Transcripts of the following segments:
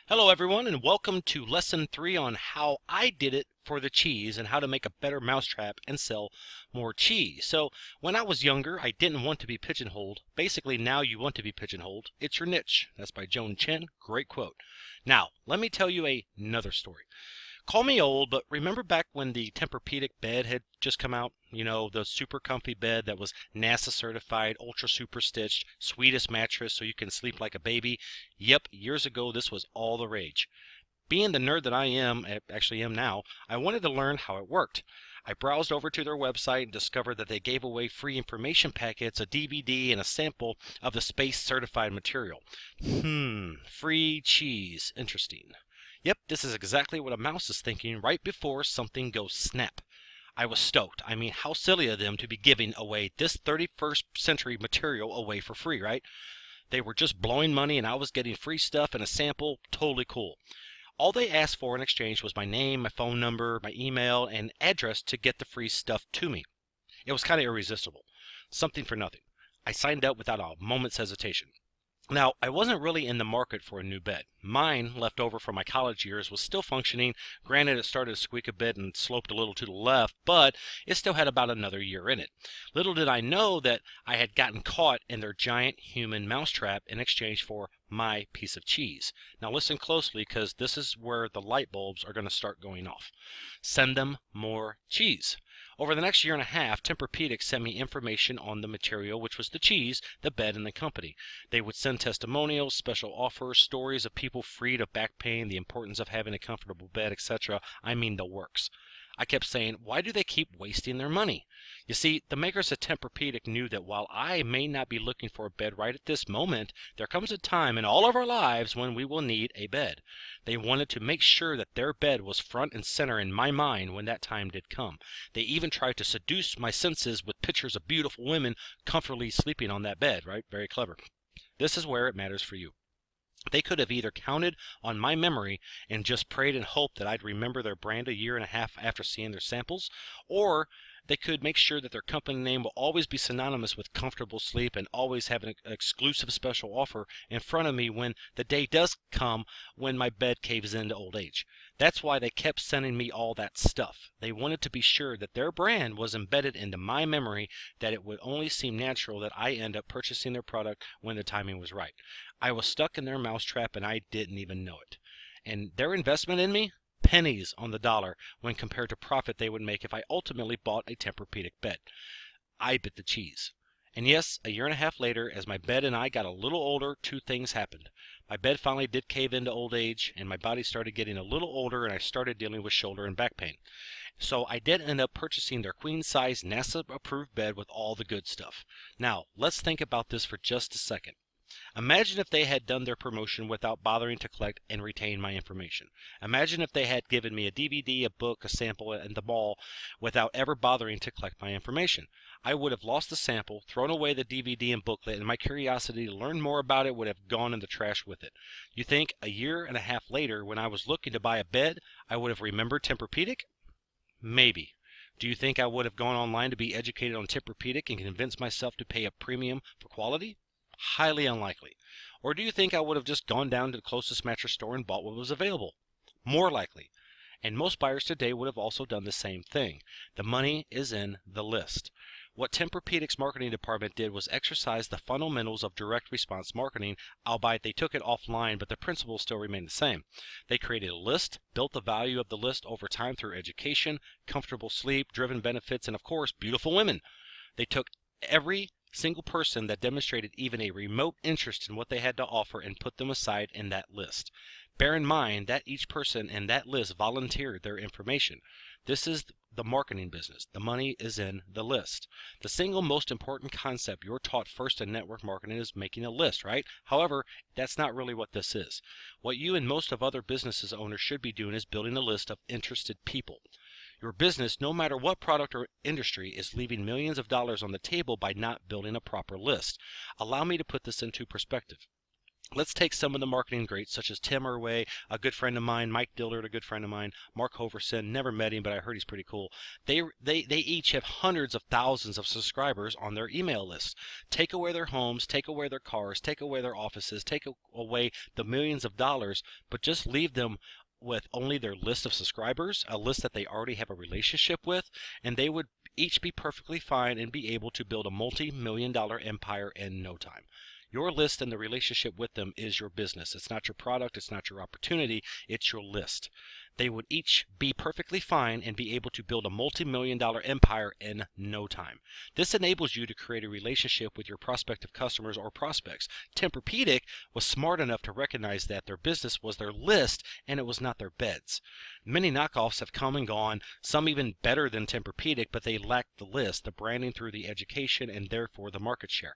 Hello, everyone, and welcome to Lesson 3 on how I did it for the cheese and how to make a better mousetrap and sell more cheese. So, when I was younger, I didn't want to be pigeonholed. Basically, now you want to be pigeonholed. It's your niche. That's by Joan Chen. Great quote. Now, let me tell you another story. Call me old, but remember back when the Tempur-Pedic bed had just come out? You know, the super comfy bed that was NASA certified, ultra super stitched, sweetest mattress so you can sleep like a baby. Yep, years ago this was all the rage. Being the nerd that I actually am now, I wanted to learn how it worked. I browsed over to their website and discovered that they gave away free information packets, a DVD, and a sample of the space certified material. Free cheese. Interesting. Yep, this is exactly what a mouse is thinking right before something goes snap. I was stoked. I mean, how silly of them to be giving away this 31st century material away for free, right? They were just blowing money and I was getting free stuff and a sample. Totally cool. All they asked for in exchange was my name, my phone number, my email, and address to get the free stuff to me. It was kind of irresistible. Something for nothing. I signed up without a moment's hesitation. Now, I wasn't really in the market for a new bed. Mine, left over from my college years, was still functioning. Granted, it started to squeak a bit and sloped a little to the left, but it still had about another year in it. Little did I know that I had gotten caught in their giant human mousetrap in exchange for my piece of cheese. Now listen closely, because this is where the light bulbs are going to start going off. Send them more cheese. Over the next year and a half, Tempur-Pedic sent me information on the material, which was the cheese, the bed, and the company. They would send testimonials, special offers, stories of people freed of back pain, the importance of having a comfortable bed, etc. I mean the works. I kept saying, why do they keep wasting their money? You see, the makers of Tempur-Pedic knew that while I may not be looking for a bed right at this moment, there comes a time in all of our lives when we will need a bed. They wanted to make sure that their bed was front and center in my mind when that time did come. They even tried to seduce my senses with pictures of beautiful women comfortably sleeping on that bed, right? Very clever. This is where it matters for you. They could have either counted on my memory and just prayed and hoped that I'd remember their brand a year and a half after seeing their samples, or they could make sure that their company name will always be synonymous with comfortable sleep and always have an exclusive special offer in front of me when the day does come when my bed caves into old age. That's why they kept sending me all that stuff. They wanted to be sure that their brand was embedded into my memory, that it would only seem natural that I end up purchasing their product when the timing was right. I was stuck in their mousetrap and I didn't even know it. And their investment in me? Pennies on the dollar when compared to profit they would make if I ultimately bought a Tempur-Pedic bed. I bit the cheese. And yes, a year and a half later, as my bed and I got a little older, two things happened. My bed finally did cave into old age, and my body started getting a little older, and I started dealing with shoulder and back pain. So I did end up purchasing their queen-size NASA-approved bed with all the good stuff. Now, let's think about this for just a second. Imagine if they had done their promotion without bothering to collect and retain my information. Imagine if they had given me a DVD, a book, a sample, and the mall without ever bothering to collect my information. I would have lost the sample, thrown away the DVD and booklet, and my curiosity to learn more about it would have gone in the trash with it. You think a year and a half later, when I was looking to buy a bed, I would have remembered Tempur-Pedic? Maybe. Do you think I would have gone online to be educated on Tempur-Pedic and convinced myself to pay a premium for quality? Highly unlikely. Or do you think I would have just gone down to the closest mattress store and bought what was available? More likely. And most buyers today would have also done the same thing. The money is in the list. What Tempur-Pedic's marketing department did was exercise the fundamentals of direct response marketing, albeit they took it offline, but the principles still remain the same. They created a list, built the value of the list over time through education, comfortable sleep, driven benefits, and of course, beautiful women. They took every single person that demonstrated even a remote interest in what they had to offer and put them aside in that list. Bear in mind that each person in that list volunteered their information. This is the marketing business. The money is in the list. The single most important concept you're taught first in network marketing is making a list, right? However, that's not really what this is. What you and most of other businesses owners should be doing is building a list of interested people. Your business, no matter what product or industry, is leaving millions of dollars on the table by not building a proper list. Allow me to put this into perspective. Let's take some of the marketing greats, such as Tim Irway, a good friend of mine, Mike Dillard, a good friend of mine, Mark Hoverson. Never met him, but I heard he's pretty cool. They each have hundreds of thousands of subscribers on their email list. Take away their homes, take away their cars, take away their offices, take away the millions of dollars, but just leave them with only their list of subscribers, a list that they already have a relationship with, and they would each be perfectly fine and be able to build a multi-million-dollar empire in no time. Your list and the relationship with them is your business. It's not your product, it's not your opportunity, it's your list. They would each be perfectly fine and be able to build a multi-million-dollar empire in no time. This enables you to create a relationship with your prospective customers or prospects. Tempur-Pedic was smart enough to recognize that their business was their list and it was not their beds. Many knockoffs have come and gone, some even better than Tempur-Pedic, but they lack the list, the branding through the education, and therefore the market share.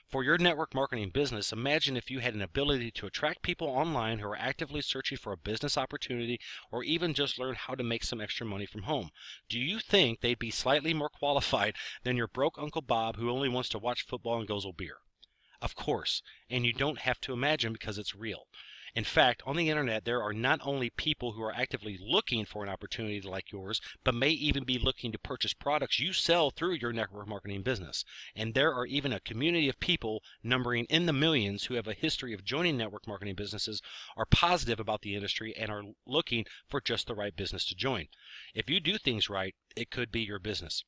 For your network marketing business, imagine if you had an ability to attract people online who are actively searching for a business opportunity or even just learn how to make some extra money from home. Do you think they'd be slightly more qualified than your broke Uncle Bob who only wants to watch football and guzzle beer? Of course, and you don't have to imagine because it's real. In fact, on the internet, there are not only people who are actively looking for an opportunity like yours, but may even be looking to purchase products you sell through your network marketing business. And there are even a community of people numbering in the millions who have a history of joining network marketing businesses, are positive about the industry, and are looking for just the right business to join. If you do things right, it could be your business.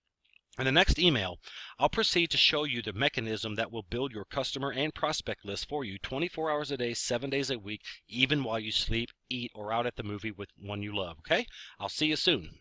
In the next email, I'll proceed to show you the mechanism that will build your customer and prospect list for you 24 hours a day, 7 days a week, even while you sleep, eat, or out at the movie with one you love, okay? I'll see you soon.